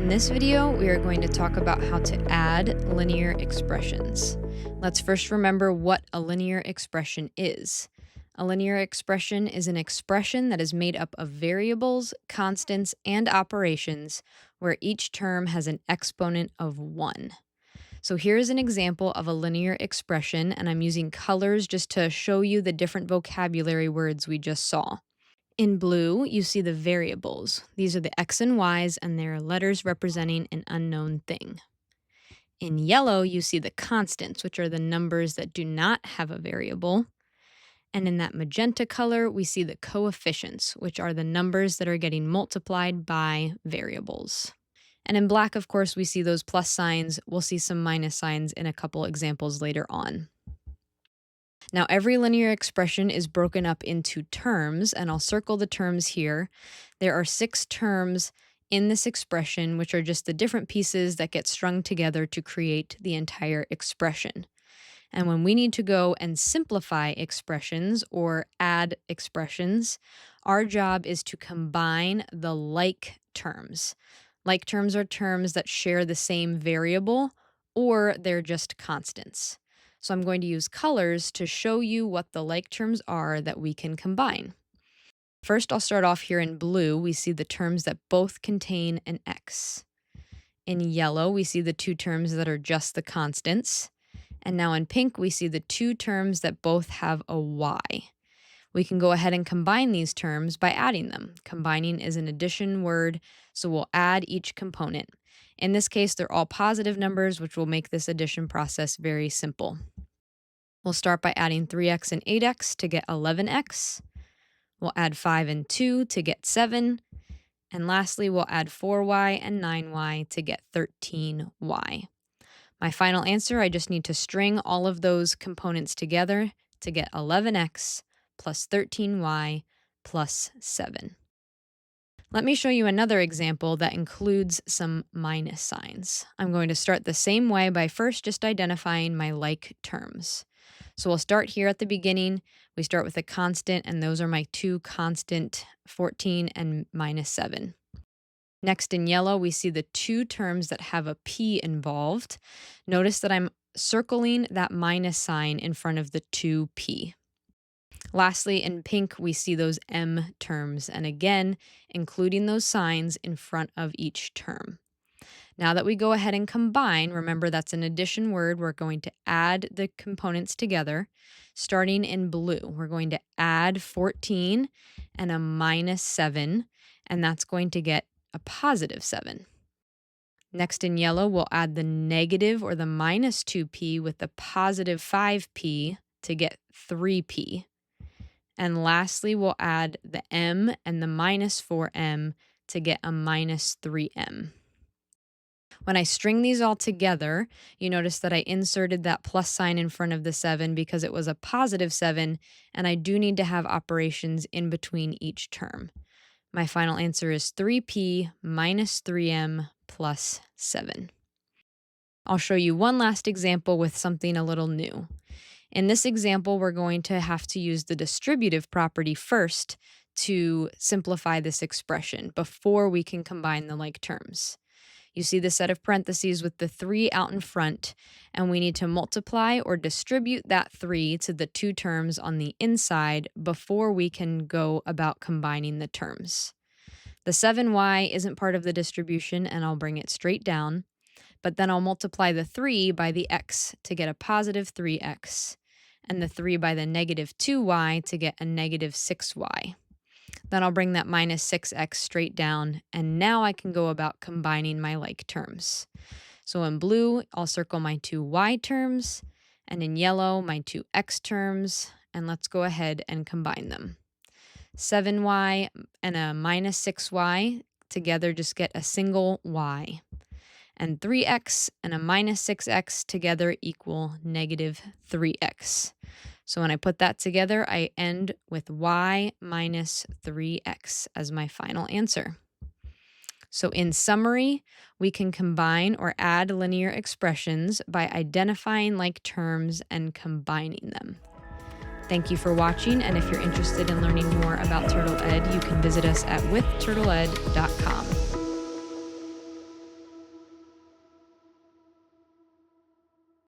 In this video, we are going to talk about how to add linear expressions. Let's first remember what a linear expression is. A linear expression is an expression that is made up of variables, constants, and operations where each term has an exponent of 1. So here's an example of a linear expression, and I'm using colors just to show you the different vocabulary words we just saw. In blue, you see the variables. These are the x and y's, and they're letters representing an unknown thing. In yellow, you see the constants, which are the numbers that do not have a variable. And in that magenta color, we see the coefficients, which are the numbers that are getting multiplied by variables. And in black, of course, we see those plus signs. We'll see some minus signs in a couple examples later on. Now, every linear expression is broken up into terms, and I'll circle the terms here. There are 6 terms in this expression, which are just the different pieces that get strung together to create the entire expression. And when we need to go and simplify expressions or add expressions, our job is to combine the like terms. Like terms are terms that share the same variable, or they're just constants. So I'm going to use colors to show you what the like terms are that we can combine. First, I'll start off here in blue. We see the terms that both contain an x. In yellow, we see the 2 terms that are just the constants. And now in pink, we see the 2 terms that both have a y. We can go ahead and combine these terms by adding them. Combining is an addition word, so we'll add each component. In this case, they're all positive numbers, which will make this addition process very simple. We'll start by adding 3x and 8x to get 11x. We'll add 5 and 2 to get 7. And lastly, we'll add 4y and 9y to get 13y. My final answer, I just need to string all of those components together to get 11x plus 13y plus 7. Let me show you another example that includes some minus signs. I'm going to start the same way by first just identifying my like terms. So we'll start here at the beginning. We start with a constant, and those are my 2 constant, 14 and minus 7. Next in yellow, we see the 2 terms that have a p involved. Notice that I'm circling that minus sign in front of the 2p. Lastly, in pink, we see those m terms, and again, including those signs in front of each term. Now that we go ahead and combine, remember that's an addition word, we're going to add the components together. Starting in blue, we're going to add 14 and a minus 7, and that's going to get a positive 7. Next in yellow, we'll add the negative or the minus 2p with the positive 5p to get 3p. And lastly, we'll add the m and the minus 4m to get a minus 3m. When I string these all together, you notice that I inserted that plus sign in front of the 7 because it was a positive 7, and I do need to have operations in between each term. My final answer is 3p minus 3m plus 7. I'll show you one last example with something a little new. In this example, we're going to have to use the distributive property first to simplify this expression before we can combine the like terms. You see the set of parentheses with the 3 out in front, and we need to multiply or distribute that 3 to the 2 terms on the inside before we can go about combining the terms. The 7y isn't part of the distribution, and I'll bring it straight down, but then I'll multiply the 3 by the x to get a positive 3x, and the 3 by the negative 2y to get a negative 6y. Then I'll bring that minus 6x straight down, and now I can go about combining my like terms. So in blue, I'll circle my 2 y terms, and in yellow, my 2 x terms, and let's go ahead and combine them. 7y and a minus 6y together just get a single y. And 3x and a minus 6x together equal negative 3x. So when I put that together, I end with y minus 3x as my final answer. So in summary, we can combine or add linear expressions by identifying like terms and combining them. Thank you for watching, and if you're interested in learning more about TurtlEd, you can visit us at withturtled.com.